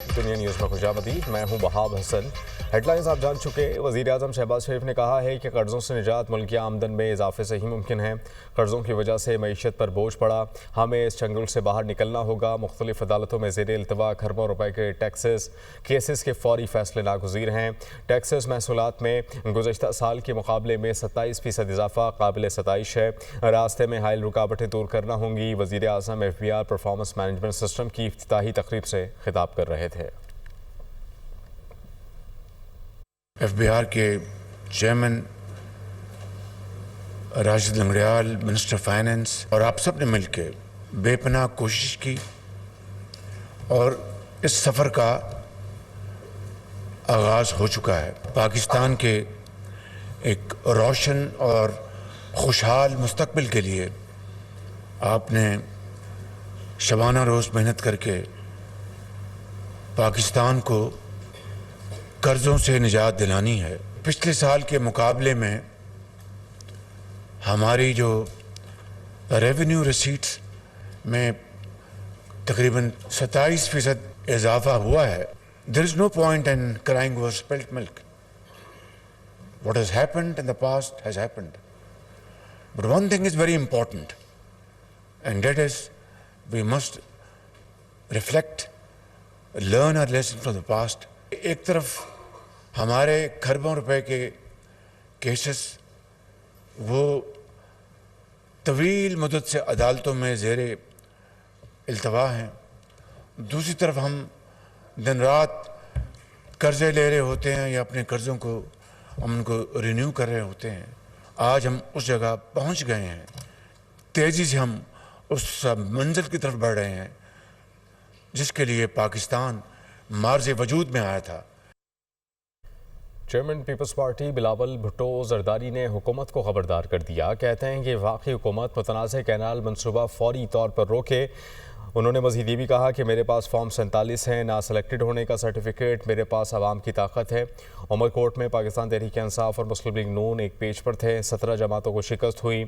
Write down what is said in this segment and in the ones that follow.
दुनिया न्यूज़ में खुशामदीद। मैं हूं वहाब हसन। हेडलाइंस आप जान चुके। वज़ीर-ए-आज़म शहबाज शरीफ ने कहा है कि कर्ज़ों से निजात मुल्की आमदन में इजाफे से ही मुमकिन है। कर्ज़ों की वजह से मईशत पर बोझ पड़ा, हमें इस चंगुल से बाहर निकलना होगा। मुख्तलिफ अदालतों में ज़ेर इल्तवा खरबों रुपए के टैक्सेस केसेस के फौरी फैसले नागुज़ीर हैं। टैक्सेस महसूलात में गुज़श्ता साल के मुकाबले में 27% इजाफा काबिल सताइश है। रास्ते में हायल रुकावटें दूर करना होंगी। वज़ीर-ए-आज़म FBR परफॉर्मेंस मैनेजमेंट सिस्टम की इफ्तिताही तकरीब से खिताब कर रहे थे। FBR के chairman Rashid Langrial, minister finance और आप सब ने मिलकर बेपनाह कोशिश की और इस सफ़र का आगाज़ हो चुका है। पाकिस्तान के एक रोशन और खुशहाल मुस्तकबिल के लिए आपने शबाना रोज़ मेहनत करके पाकिस्तान को कर्ज़ों से निजात दिलानी है। पिछले साल के मुकाबले में हमारी जो रेवेन्यू रिसीट्स में तकरीबन 27% इजाफा हुआ है। There is no point in crying over spilt milk. What has happened in the past has happened, but one thing is very important and that is we must reflect, learn our lesson from the past. एक तरफ हमारे खरबों रुपए के cases वो तवील मुद्दत से अदालतों में ज़ेर इल्तवा हैं, दूसरी तरफ हम दिन रात कर्ज़े ले रहे होते हैं या अपने कर्ज़ों को हम उनको रिन्यू कर रहे होते हैं। आज हम उस जगह पहुंच गए हैं, तेज़ी से हम उस मंजिल की तरफ बढ़ रहे हैं जिसके लिए पाकिस्तान मार्ज़ वजूद में आया था। Chairman Peoples Party Bilawal Bhutto Zardari ने हुकूमत को खबरदार कर दिया। कहते हैं कि वाकई हुकूमत मुतनाज़ कैनाल मनसूबा फौरी तौर पर रोके। उन्होंने मज़ीद ये भी कहा कि मेरे पास फॉर्म 47 है, ना सेलेक्टेड होने का सर्टिफिकेट, मेरे पास आवाम की ताकत है। उमर कोर्ट में पाकिस्तान तहरीक इंसाफ और मुस्लिम लीग नून एक पेज पर थे। 17 जमातों को शिकस्त हुई।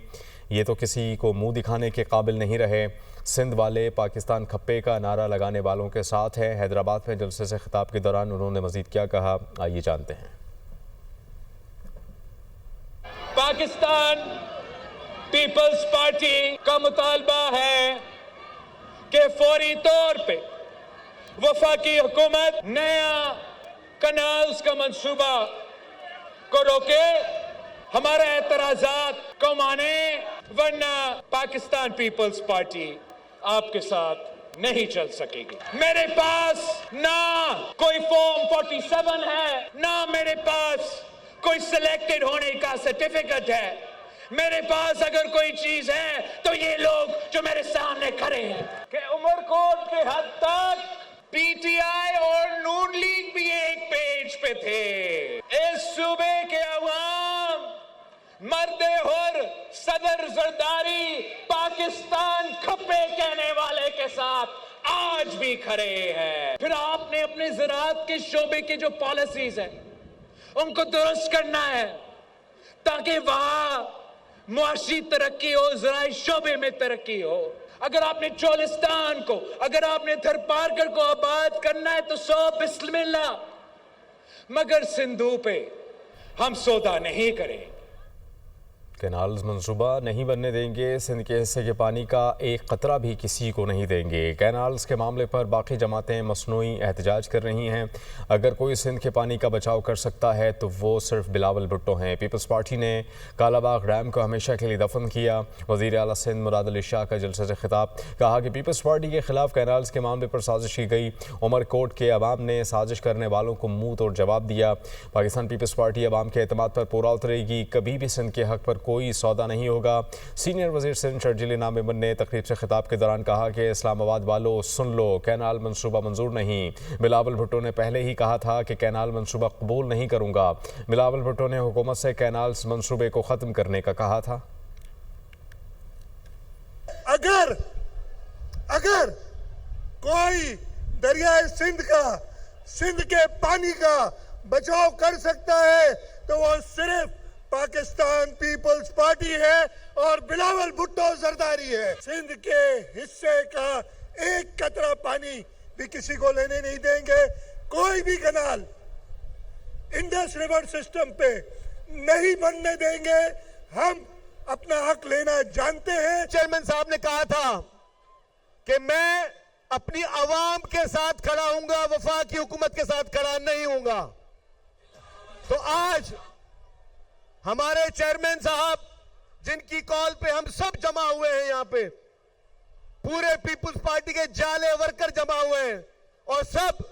ये तो किसी को मुंह दिखाने के काबिल नहीं रहे। सिंध वाले पाकिस्तान खप्पे का नारा लगाने वालों के साथ है। हैदराबाद में जलसे से खिताब के दौरान उन्होंने मज़ीद क्या कहा, आइए जानते हैं। पाकिस्तान पीपल्स पार्टी का मुतालबा है कि फौरी तौर पे वफाकी हुकूमत नया कनाल्स का मंसूबा को रोके, हमारे एतराज़ात को माने, वरना पाकिस्तान पीपल्स पार्टी आपके साथ नहीं चल सकेगी। मेरे पास ना कोई फॉर्म 47 है, ना मेरे पास कोई सिलेक्टेड होने का सर्टिफिकेट है। मेरे पास अगर कोई चीज है तो ये लोग जो मेरे सामने खड़े हैं कि उमरकोट के हद तक PTI और नून लीग भी एक पेज पे थे। इस सूबे के अवाम मर्दे हुर सदर जरदारी पाकिस्तान खप्पे कहने वाले के साथ आज भी खड़े हैं। फिर आपने अपने ज़राअत के शोबे की जो पॉलिसीज हैं उनको दुरुस्त करना है ताकि वहां मुआशी तरक्की हो, ज़राई शोबे में तरक्की हो। अगर आपने चोलिस्तान को, अगर आपने थरपारकर को आबाद करना है तो सो बिस्मिल्लाह, मगर सिंधु पे हम सौदा नहीं करेंगे। कैनाल्स मंसूबा नहीं बनने देंगे। सिंध के हिस्से के पानी का एक कतरा भी किसी को नहीं देंगे। कैनाल्स के मामले पर बाकी जमातें मसनूई एहतजाज कर रही हैं। अगर कोई सिंध के पानी का बचाव कर सकता है तो वो सिर्फ बिलावल भुट्टो हैं। पीपल्स पार्टी ने कालाबाग डैम को हमेशा के लिए दफन किया। वज़ीर आला सिंध मुराद अली शाह का जलसे से खिताब, कहा कि पीपल्स पार्टी के खिलाफ कैनाल्स के मामले पर साजिश की गई। उमर कोर्ट के अवाम ने साजिश करने वालों को मुंह तोड़ जवाब दिया। पाकिस्तान पीपल्स पार्टी अवाम के एतमाद पर पूरा उतरेगी। कभी भी सिंध के हक पर कोई सौदा नहीं होगा। सीनियर वजीर सिंध शर्जील इनाम मेमन ने तकरीब से खिताब के दौरान कहा कि इस्लामाबाद वालों सुन लो, कैनाल मंसूबा मंजूर नहीं। बिलावल भुट्टो ने पहले ही कहा था कि कैनाल मंसूबा कबूल नहीं करूंगा। बिलावल भुट्टो ने हुकूमत से कैनाल मंसूबे को ख़त्म करने का कहा था। अगर कोई दरियाए सिंध का, सिंध के पानी का बचाव कर सकता है तो वो सिर्फ पाकिस्तान पीपल्स पार्टी है और बिलावल भुट्टो जरदारी है। सिंध के हिस्से का एक कतरा पानी भी किसी को लेने नहीं देंगे। कोई भी कनाल इंडस रिवर सिस्टम पे नहीं बनने देंगे। हम अपना हक लेना जानते हैं। चेयरमैन साहब ने कहा था कि मैं अपनी आवाम के साथ खड़ा हूंगा, वफाकी हुकूमत के साथ खड़ा नहीं हूंगा। तो आज हमारे चेयरमैन साहब, जिनकी कॉल पे हम सब जमा हुए हैं, यहाँ पे पूरे पीपुल्स पार्टी के जाले वर्कर जमा हुए हैं, और सब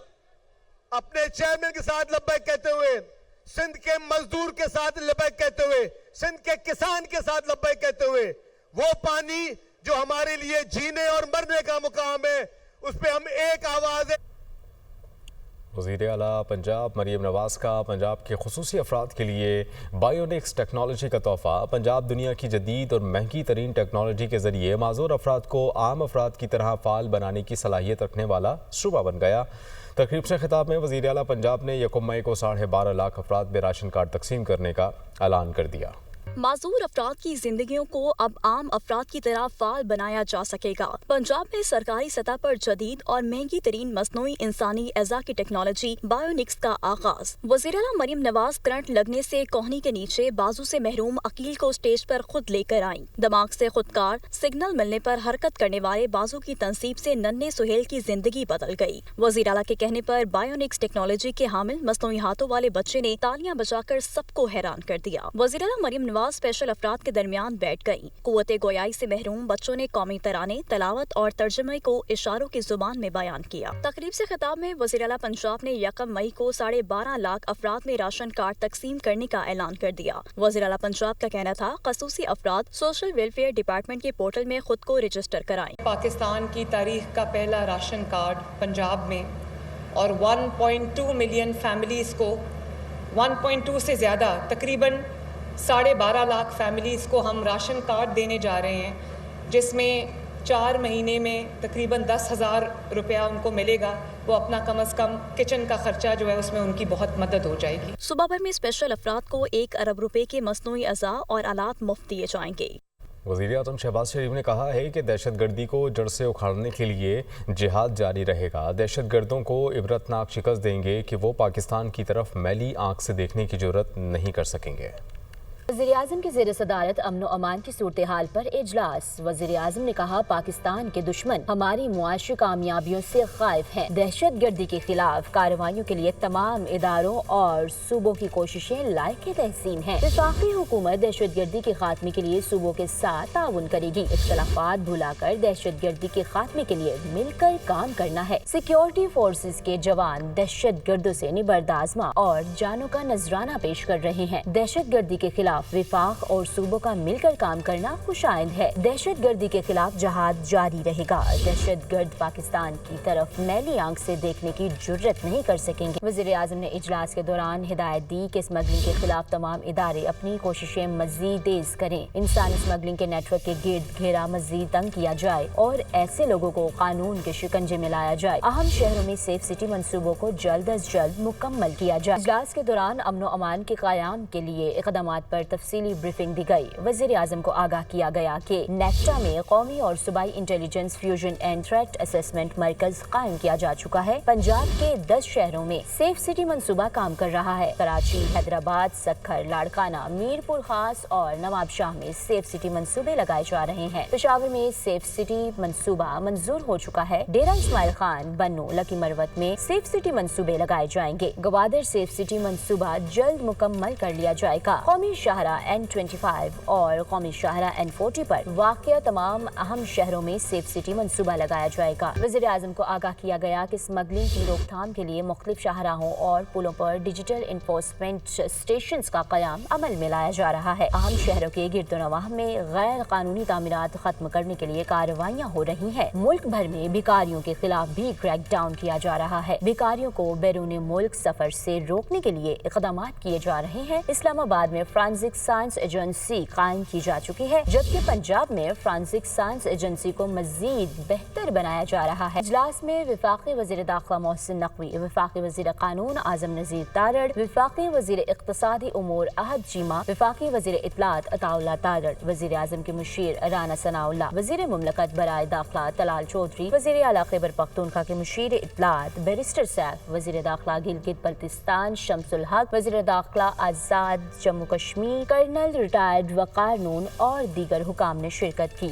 अपने चेयरमैन के साथ लब्बैक कहते हुए, सिंध के मजदूर के साथ लब्बैक कहते हुए, सिंध के किसान के साथ लब्बैक कहते हुए, वो पानी जो हमारे लिए जीने और मरने का मुकाम है, उस पे हम एक आवाज है। वज़ीर आला पंजाब मरीम नवाज का पंजाब के खुसूसी अफराद के लिए बायोनिक्स टेक्नोलॉजी का तोहफा। पंजाब दुनिया की जदीद और महंगी तरीन टेक्नोलॉजी के ज़रिए माजूर अफराद को आम अफराद की तरह फ़ाल बनाने की सलाहियत रखने वाला सूबा बन गया। तकरीब से खिताब में वज़ीर आला पंजाब ने 1 मई को 12.5 लाख अफराद में राशन कार्ड तकसीम करने का ऐलान कर दिया। माजूर अफराद की जिंदगियों को अब आम अफराद की तरह फाल बनाया जा सकेगा। पंजाब में सरकारी सतह पर जदीद और महंगी तरीन मसनूई इंसानी एज़ा की टेक्नोलॉजी बायोनिक्स का आगाज। वज़ीर-ए-आला मरीम नवाज करंट लगने से कोहनी के नीचे बाजू से महरूम अकील को स्टेज पर खुद लेकर आईं। दिमाग से खुदकार सिग्नल मिलने पर हरकत करने वाले बाजू की तंसीब से नन्हे सुहेल की जिंदगी बदल गई। वज़ीर आला के कहने पर बायोनिक्स टेक्नोलॉजी के हामिल मसनूई हाथों वाले बच्चे ने तालियां बजाकर सबको हैरान कर दिया। वज़ीर-ए-आला मरीम नवाज स्पेशल अफराद के दरमियान बैठ गयी। कुव्वते गोयाई से महरूम बच्चों ने कौमी तराने, तलावत और तर्जुमे को इशारों की जुबान में बयान किया। तकरीब से खिताब में वज़ीर आला पंजाब ने 1 मई को 12.5 लाख अफराद में राशन कार्ड तकसीम करने का ऐलान कर दिया। वज़ीर आला पंजाब का कहना था, खसूसी अफराद सोशल वेलफेयर डिपार्टमेंट के पोर्टल में खुद को रजिस्टर कराएं। पाकिस्तान की तारीख का पहला राशन कार्ड पंजाब में, और 1.2 मिलियन फैमिलीज़ को 1.2 से ज़्यादा तकरीबन 12.5 लाख फैमिलीज़ को हम राशन कार्ड देने जा रहे हैं, जिसमें 4 महीने में तकरीबन 10,000 रुपया उनको मिलेगा। वो अपना कम अज़ कम किचन का खर्चा जो है उसमें उनकी बहुत मदद हो जाएगी। सूबा भर में स्पेशल अफराद को 1 अरब रुपए के मसनूई अज़ा और आलात मुफ्त दिए जाएंगे। वज़ीर आज़म शहबाज शरीफ ने कहा है कि दहशतगर्दी को जड़ से उखाड़ने के लिए जिहाद जारी रहेगा। दहशतगर्दों को इबरतनाक शिकस्त देंगे कि वो पाकिस्तान की तरफ मैली आंख से देखने की जुर्रत नहीं कर सकेंगे। वज़ीर आज़म की ज़ेर सदारत अमन व अमान की सूरत हाल पर इजलास। वज़ीर आज़म ने कहा, पाकिस्तान के दुश्मन हमारी मुआशी कामयाबियों से खाइफ हैं। दहशत गर्दी के खिलाफ कार्रवाइयों के लिए तमाम इदारों और सूबों की कोशिशें लायक तहसीन हैं। वफाकी हुकूमत दहशत गर्दी के खात्मे के लिए सूबों के साथ ताउन करेगी। इख्तलाफात भुलाकर दहशत गर्दी के खात्मे के लिए मिलकर काम करना है। सिक्योरिटी फोर्सेज के जवान दहशत गर्दों से निबर्दाज़मा और जानों का नजराना पेश कर रहे हैं। दहशत गर्दी के खिलाफ विफाक और सूबों का मिलकर काम करना खुशाइंद है। दहशत गर्दी के खिलाफ जहाद जारी रहेगा। दहशत गर्द पाकिस्तान की तरफ मैली आंख से देखने की जुर्रत नहीं कर सकेंगे। वज़ीर आज़म ने इजलास के दौरान हिदायत दी कि स्मगलिंग के खिलाफ तमाम इदारे अपनी कोशिशें मजीद तेज करें। इंसानी स्मगलिंग के नेटवर्क के गिर्द घेरा मजीद तंग किया जाए और ऐसे लोगों को कानून के शिकंजे में लाया जाए। अहम शहरों में सेफ सिटी मंसूबों को जल्द अज जल्द मुकम्मल किया जाए। इजलास के दौरान अमन व अमान के क़याम के लिए इक़दामात पर तफसीली ब्रीफिंग दी गई। वज़ीर आज़म को आगाह किया गया कि नेक्टा में कौमी और सूबाई intelligence fusion and threat assessment मरकज कायम किया जा चुका है। पंजाब के 10 शहरों में सेफ सिटी मंसूबा काम कर रहा है। कराची, हैदराबाद, सक्खर, लाड़काना, मीरपुर खास और नवाबशाह में सेफ सिटी मंसूबे लगाए जा रहे हैं। पेशावर में सेफ सिटी मंसूबा मंजूर हो चुका है। डेरा इस्माइल खान, बन्नू, लकी मरवत में सेफ सिटी मंसूबे लगाए जाएंगे। गवादर सेफ सिटी मंसूबा जल्द मुकम्मल कर लिया जाएगा। कौमी शाहरा N25 और कौमी शाहरा N40 पर वाक़या तमाम अहम शहरों में सेफ सिटी मंसूबा लगाया जाएगा। वज़ीर आज़म को आगाह किया गया कि स्मगलिंग की रोकथाम के लिए मुख्तलिफ शाहराहों और पुलों पर डिजिटल इन्फोर्समेंट स्टेशन का क़याम अमल में लाया जा रहा है। अहम शहरों के गिरदोनवाह में गैर कानूनी तामीरात खत्म करने के लिए कार्रवाइयाँ हो रही है। मुल्क भर में भिखारियों के खिलाफ भी क्रैक डाउन किया जा रहा है। भिखारियों को बैरून मुल्क सफर से रोकने के लिए इक़दामात किए जा रहे हैं। इस्लामाबाद में फ्रांसिक فرانسک سائنس ایجنسی قائم کی جا چکی ہے، جبکہ پنجاب میں فرانسک سائنس ایجنسی کو مزید بہتر بنایا جا رہا ہے۔ اجلاس میں وفاقی وزیر داخلہ محسن نقوی، وفاقی وزیر قانون اعظم نذیر تارڑ، وفاقی وزیر اقتصادی امور احد چیمہ، وفاقی وزیر اطلاعات عطا اللہ تارڑ، وزیر اعظم کے مشیر رانا ثناء اللہ، وزیر مملکت برائے داخلہ طلال چودھری، وزیر اعلیٰ خیبر پختونخوا کے مشیر اطلاعات بیرسٹر سیف، وزیر داخلہ گلگت بلتستان شمس الحق، وزیر داخلہ آزاد جموں کشمیر کرنل ریٹائرڈ وقار نون اور دیگر حکام نے شرکت کی۔